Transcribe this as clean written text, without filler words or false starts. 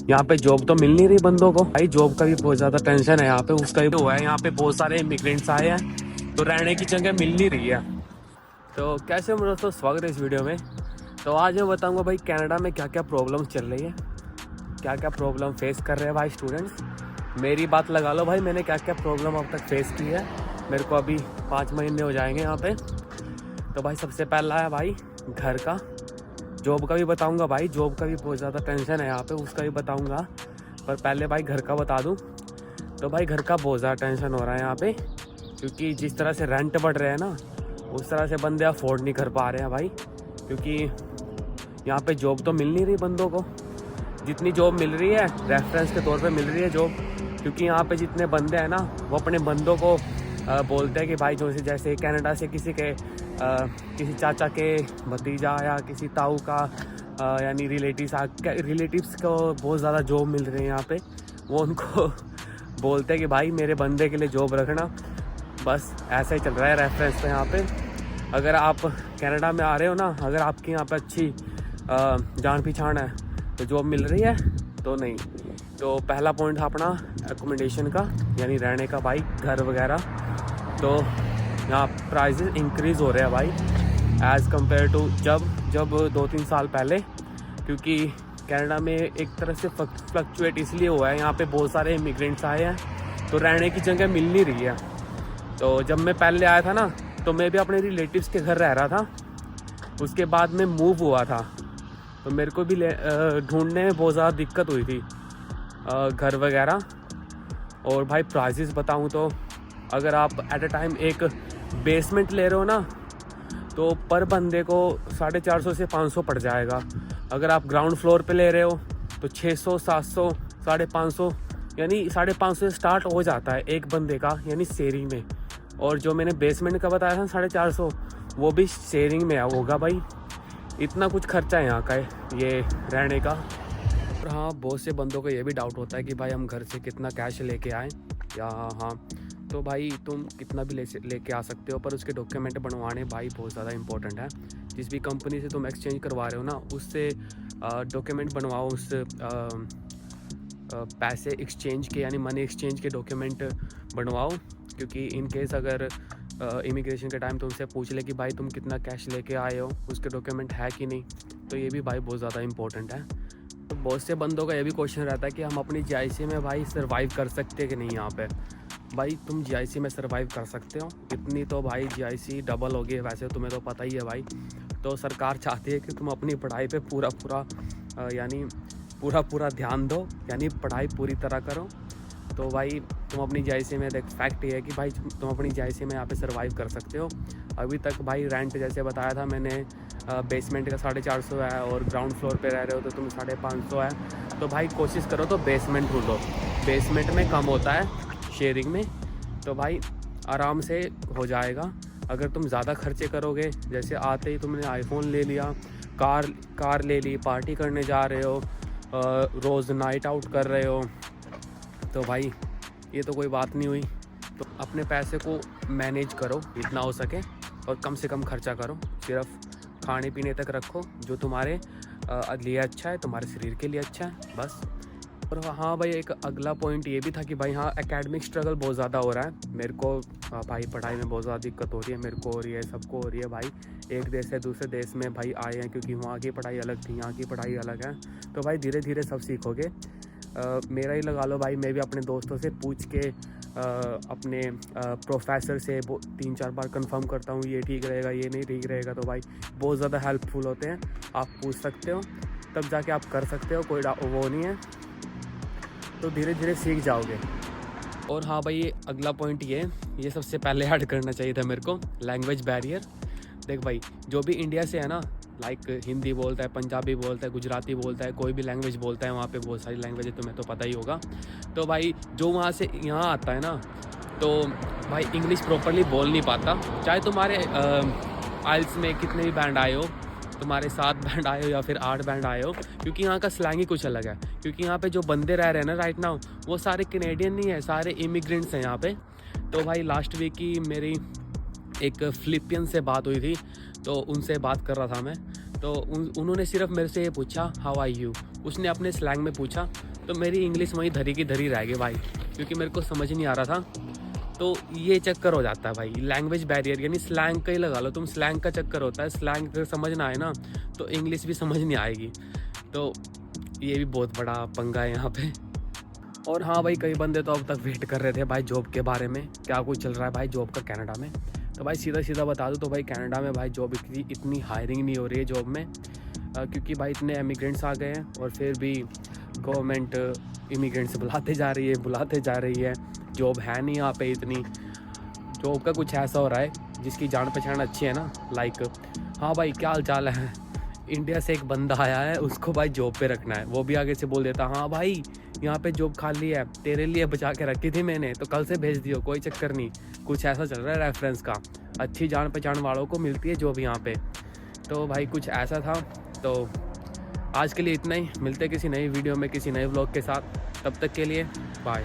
यहाँ पे जॉब तो मिल नहीं रही बंदों को भाई। जॉब का भी बहुत ज़्यादा टेंशन है यहाँ पे, उसका भी हुआ है। यहाँ पे बहुत सारे इमिग्रेंट्स आए हैं तो रहने की जगह मिल नहीं रही है। तो कैसे हो दोस्तों, स्वागत है इस वीडियो में। तो आज मैं बताऊँगा भाई कनाडा में क्या क्या प्रॉब्लम चल रही है, क्या क्या प्रॉब्लम फेस कर रहे हैं भाई स्टूडेंट्स। मेरी बात लगा लो भाई, मैंने क्या क्या प्रॉब्लम अब तक फेस की है। मेरे को अभी 5 महीने हो जाएंगे यहाँ पे। तो भाई सबसे पहला है भाई घर का। जॉब का भी बताऊंगा भाई, जॉब का भी बहुत ज़्यादा टेंशन है यहाँ पे, उसका भी बताऊंगा। पर पहले भाई घर का बता दूं तो भाई घर का बहुत ज़्यादा टेंशन हो रहा है यहाँ पे, क्योंकि जिस तरह से रेंट बढ़ रहे हैं ना उस तरह से बंदे अफोर्ड नहीं कर पा रहे हैं भाई। क्योंकि यहाँ पे जॉब तो मिल नहीं रही बंदों को। जितनी जॉब मिल रही है रेफरेंस के तौर पे मिल रही है जॉब, क्योंकि यहाँ पे जितने बंदे हैं ना वो अपने बंदों को बोलते हैं कि भाई जो जैसे कनाडा से किसी किसी चाचा के भतीजा या किसी ताऊ का यानी रिलेटिव्स को बहुत ज़्यादा जॉब मिल रही है यहाँ पे। वो उनको बोलते हैं कि भाई मेरे बंदे के लिए जॉब रखना। बस ऐसा ही चल रहा है रेफरेंस पे यहाँ पे। अगर आप कनाडा में आ रहे हो ना, अगर आपकी यहाँ पे अच्छी जान पहचान है तो जॉब मिल रही है तो नहीं। तो पहला पॉइंट था अपना एकोमोडेशन का, यानी रहने का भाई, घर वगैरह। तो यहाँ प्राइसेस इंक्रीज़ हो रहे हैं भाई एज़ कम्पेयर टू जब 2-3 साल पहले। क्योंकि कनाडा में एक तरह से फ्लक्चुएट इसलिए हुआ है, यहाँ पे बहुत सारे इमिग्रेंट्स आए हैं तो रहने की जगह मिल नहीं रही है। तो जब मैं पहले आया था ना तो मैं भी अपने रिलेटिव्स के घर रह रहा था, उसके बाद में मूव हुआ था तो मेरे को भी ढूंढने में बहुत ज़्यादा दिक्कत हुई थी घर वगैरह। और भाई प्राइसेस बताऊँ तो अगर आप एट अ टाइम एक बेसमेंट ले रहे हो ना तो पर बंदे को 450 से 500 पड़ जाएगा। अगर आप ग्राउंड फ्लोर पे ले रहे हो तो 600, 700, 550, यानी 550 से स्टार्ट हो जाता है एक बंदे का, यानी शेयरिंग में। और जो मैंने बेसमेंट का बताया था 450, वो भी शेयरिंग में होगा भाई। इतना कुछ खर्चा है यहाँ का ये रहने का। और हाँ, बहुत से बंदों को ये भी डाउट होता है कि भाई हम घर से कितना कैश लेके आएँ या हाँ। तो भाई तुम कितना भी लेके आ सकते हो, पर उसके डॉक्यूमेंट बनवाने भाई बहुत ज़्यादा इंपॉर्टेंट है। जिस भी कंपनी से तुम एक्सचेंज करवा रहे हो ना उससे डॉक्यूमेंट बनवाओ, उस पैसे एक्सचेंज के यानी मनी एक्सचेंज के डॉक्यूमेंट बनवाओ। क्योंकि इन केस अगर इमिग्रेशन के टाइम तुमसे पूछ ले कि भाई तुम कितना कैश लेके आए हो, उसके डॉक्यूमेंट है कि नहीं, तो ये भी भाई बहुत ज़्यादा इंपॉर्टेंट है। तो बहुत से बंदों का ये भी क्वेश्चन रहता है कि हम अपनी जीआईसी में भाई सर्वाइव कर सकते हैं कि नहीं। यहाँ पे भाई तुम जीआईसी में सर्वाइव कर सकते हो। इतनी तो भाई जीआईसी डबल हो गई है वैसे, तुम्हें तो पता ही है भाई। तो सरकार चाहती है कि तुम अपनी पढ़ाई पे पूरा ध्यान दो, यानी पढ़ाई पूरी तरह करो। तो भाई तुम अपनी जीआईसी में, देख फैक्ट ये है कि भाई तुम अपनी जीआईसी में यहाँ पे सर्वाइव कर सकते हो। अभी तक भाई रेंट जैसे बताया था मैंने, बेसमेंट का 450 है और ग्राउंड फ्लोर पे रह रहे हो तो तुम 550 है। तो भाई कोशिश करो तो बेसमेंट ढूंढो, बेसमेंट में कम होता है शेयरिंग में, तो भाई आराम से हो जाएगा। अगर तुम ज़्यादा खर्चे करोगे, जैसे आते ही तुमने आईफोन ले लिया, कार ले ली, पार्टी करने जा रहे हो, रोज़ नाइट आउट कर रहे हो, तो भाई ये तो कोई बात नहीं हुई। तो अपने पैसे को मैनेज करो जितना हो सके और कम से कम खर्चा करो। सिर्फ खाने पीने तक रखो जो तुम्हारे लिए अच्छा है, तुम्हारे शरीर के लिए अच्छा है, बस। और हाँ भाई, एक अगला पॉइंट ये भी था कि भाई हाँ, एकेडमिक स्ट्रगल बहुत ज़्यादा हो रहा है मेरे को भाई। पढ़ाई में बहुत ज़्यादा दिक्कत हो रही है, मेरे को हो रही है, सबको हो रही है भाई। एक देश से दूसरे देश में भाई आए हैं क्योंकि वहाँ की पढ़ाई अलग थी, यहाँ की पढ़ाई अलग है। तो भाई धीरे धीरे सब सीखोगे। मेरा ही लगा लो भाई, मैं भी अपने दोस्तों से पूछ के अपने प्रोफेसर से 3-4 बार कंफर्म करता हूँ ये ठीक रहेगा, ये नहीं ठीक रहेगा। तो भाई बहुत ज़्यादा हेल्पफुल होते हैं, आप पूछ सकते हो तब जाके आप कर सकते हो, कोई वो नहीं है। तो धीरे धीरे सीख जाओगे। और हाँ भाई, ये अगला पॉइंट ये सबसे पहले ऐड करना चाहिए था मेरे को, लैंग्वेज बैरियर। देख भाई, जो भी इंडिया से है ना, लाइक हिंदी बोलता है, पंजाबी बोलता है, गुजराती बोलता है, कोई भी लैंग्वेज बोलता है, वहाँ पे बहुत सारी लैंग्वेज है, तुम्हें तो पता ही होगा। तो भाई जो वहाँ से यहाँ आता है ना, तो भाई इंग्लिश प्रॉपरली बोल नहीं पाता। चाहे तुम्हारे आइल्स में कितने भी बैंड आए हो, तुम्हारे 7 बैंड आए हो या फिर 8 बैंड आए हो, क्योंकि यहाँ का स्लैंग ही कुछ अलग है। क्योंकि यहाँ पे जो बंदे रह रहे हैं ना राइट नाउ, वो सारे कैनेडियन नहीं है, सारे इमिग्रेंट्स हैं यहाँ पे। तो भाई लास्ट वीक की मेरी एक फिलिपियन से बात हुई थी, तो उनसे बात कर रहा था मैं। तो उन्होंने सिर्फ मेरे से ये पूछा हाउ आर यू, उसने अपने स्लैंग में पूछा, तो मेरी इंग्लिश वहीं धरी की धरी रह गई भाई, क्योंकि मेरे को समझ नहीं आ रहा था। तो ये चक्कर हो जाता है भाई, लैंग्वेज बैरियर, यानी स्लैंग का ही लगा लो तुम, स्लैंग का चक्कर होता है। स्लैंग अगर समझना आए ना तो इंग्लिश भी समझ नहीं आएगी। तो ये भी बहुत बड़ा पंगा है यहाँ पे। और हाँ भाई, कई बंदे तो अब तक वेट कर रहे थे भाई जॉब के बारे में, क्या कुछ चल रहा है भाई जॉब का कनाडा में। तो भाई सीधा सीधा बता दूँ तो भाई कनाडा में भाई जॉब इतनी हायरिंग नहीं हो रही है जॉब में, क्योंकि भाई इतने इमिग्रेंट्स आ गए हैं, और फिर भी गवर्नमेंट इमिग्रेंट्स बुलाते जा रही है, जॉब है नहीं यहाँ पे इतनी। जॉब का कुछ ऐसा हो रहा है जिसकी जान पहचान अच्छी है ना, लाइक हाँ भाई क्या हाल चाल है, इंडिया से एक बंदा आया है, उसको भाई जॉब पे रखना है, वो भी आगे से बोल देता हाँ भाई यहाँ पे जॉब खाली है, तेरे लिए बचा के रखी थी मैंने, तो कल से भेज दियो, कोई चक्कर नहीं। कुछ ऐसा चल रहा है रेफरेंस का, अच्छी जान पहचान वालों को मिलती है जॉब यहाँ पे। तो भाई कुछ ऐसा था। तो आज के लिए इतना ही, मिलते किसी नई वीडियो में किसी नए व्लॉग के साथ, तब तक के लिए बाय।